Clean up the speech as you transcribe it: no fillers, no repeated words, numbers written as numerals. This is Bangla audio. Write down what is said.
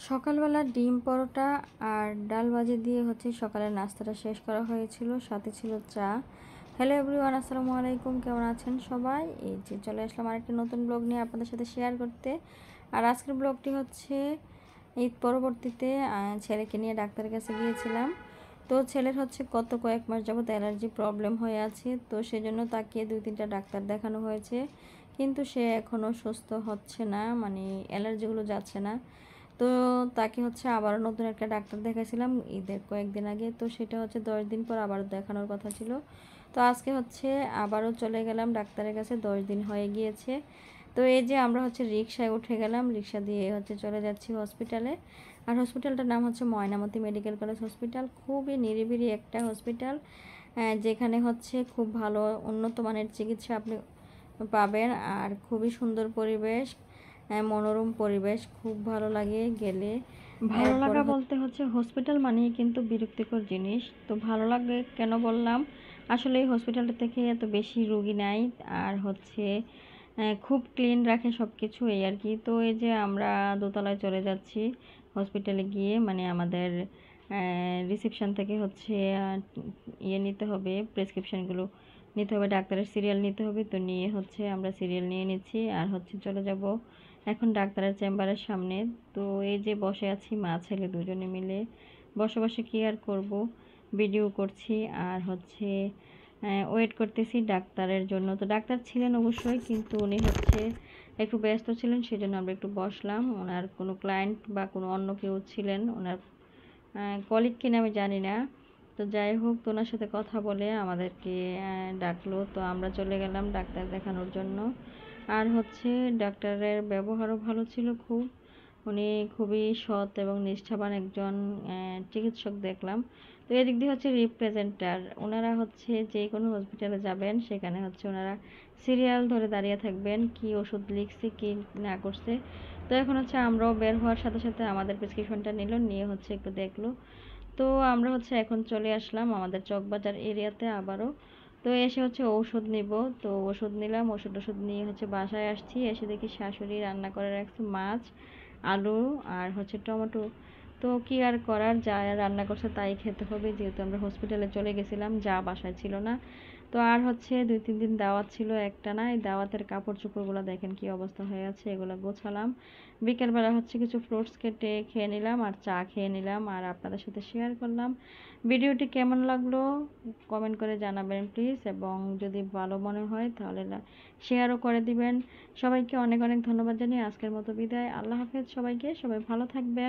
সকালবেলা ডিম পরোটা আর ডাল ভাজি দিয়ে সকালের নাস্তাটা শেষ করা হয়েছিল, সাথে ছিল চা। হ্যালো এভরিওয়ান, আসসালামু আলাইকুম। কেমন আছেন সবাই? এই যে চলে আসলাম আরেকটি নতুন ব্লগ নিয়ে আপনাদের সাথে শেয়ার করতে। আর আজকের ব্লগটি হচ্ছে ঈদ পরবর্তীতে ছেলেকে নিয়ে ডাক্তারের কাছে গিয়েছিলাম। তো ছেলের গত কয়েক মাস যাবত অ্যালার্জি প্রবলেম হয়ে আছে, তো সেজন্য তাকে 2-3টা ডাক্তার দেখানো হয়েছে, কিন্তু সে এখনও সুস্থ হচ্ছে না, মানে অ্যালার্জিগুলো যাচ্ছে না। তো তাকে আবারও নতুন একটা ডাক্তার দেখাইছিলাম ঈদের কয়েকদিন আগে, তো সেটা 10 দিন পর আবারও দেখানোর কথা ছিল। তো আজকে আবারও চলে গেলাম ডাক্তারের কাছে, 10 দিন হয়ে গিয়েছে। তো এই যে আমরা রিক্সায় উঠে গেলাম, রিক্সা দিয়ে চলে যাচ্ছি হসপিটালে। আর হসপিটালটার নাম ময়নামতি মেডিকেল কলেজ হসপিটাল। খুবই নিরিবিলি একটা হসপিটাল, যেখানে খুব ভালো উন্নত মানের চিকিৎসা আপনি পাবেন। আর খুবই সুন্দর পরিবেশ, মনোরম পরিবেশ, খুব ভালো লাগে গেলে। ভালো লাগা বলতে হসপিটাল মানেই কিন্তু বিরক্তিকর জিনিস। তো ভালো লাগে কেন বললাম, আসলে এই হসপিটালটা থেকে এত বেশি রোগী নাই, আর খুব ক্লিন রাখে সব কিছু, এই আর কি। তো এই যে আমরা দোতলায় চলে যাচ্ছি হসপিটালে গিয়ে, মানে আমাদের রিসেপশন থেকে ইয়ে নিতে হবে, প্রেসক্রিপশানগুলো নিতে হবে, ডাক্তারের সিরিয়াল নিতে হবে। তো নিয়ে আমরা সিরিয়াল নিয়ে নিচ্ছি, আর চলে যাব এখন ডাক্তারের চেম্বারের সামনে। তো এই যে বসে আছি মা ছেলে দুজনে মিলে, বসে বসে কি আর করব, ভিডিও করছি আর ওয়েট করতেছি ডাক্তারের জন্য। তো ডাক্তার ছিলেন অবশ্যই, কিন্তু উনি একটু ব্যস্ত ছিলেন, সেজন্য আমরা একটু বসলাম। ওনার কোনো ক্লায়েন্ট বা কোনো অন্য কেউ ছিলেন, ওনার কলিগ কিনা আমি জানি না। তো যাই হোক, তো ওনার সাথে কথা বলে আমাদেরকে ডাকলো। তো আমরা চলে গেলাম ডাক্তার দেখানোর জন্য। আর ডাক্তারের ব্যবহারও ভালো ছিল খুব, উনি খুবই সৎ এবং নিষ্ঠাবান একজন চিকিৎসক দেখলাম। তো এদিক দিয়ে রিপ্রেজেন্টার, ওনারা যে কোনো হসপিটালে যাবেন, সেখানে ওনারা সিরিয়াল ধরে দাঁড়িয়ে থাকবেন, কি ওষুধ লিখছে কি না করছে। তো এখন আমরাও বের হওয়ার সাথে সাথে আমাদের প্রেসক্রিপশনটা নিল, নিয়ে একটু দেখলো। তো আমরা এখন চলে আসলাম আমাদের চকবাজার এরিয়াতে আবারও। তো এসে ঔষধ নিব। তো ওষুধ নিলাম, ওষুধ নিয়ে বাসায় আসছি। এসে দেখি শাশুড়ি রান্না করে রাখছে মাছ, আলু আর টমেটো। তো কি আর করার, যা রান্না করছে তাই খেতে হবে, যেহেতু আমরা হসপিটালে চলে গেছিলাম, যা বাসায় ছিল না। তো আর 2-3 দিন দাওয়াত ছিল একটা না, এই দাওয়াতের কাপড় চোপড়গুলো দেখেন কি অবস্থা হয়ে আছে, এগুলো গোছালাম। বিকেলবেলা কিছু ফ্রুটস কেটে খেয়ে নিলাম আর চা খেয়ে নিলাম, আর আপনাদের সাথে শেয়ার করলাম। ভিডিওটি কেমন লাগলো কমেন্ট করে জানাবেন প্লিজ, এবং যদি ভালো মনে হয় তাহলে শেয়ারও করে দিবেন। সবাইকে অনেক অনেক ধন্যবাদ জানিয়ে আজকের মতো বিদায়। আল্লাহ হাফেজ সবাইকে, সবাই ভালো থাকবেন।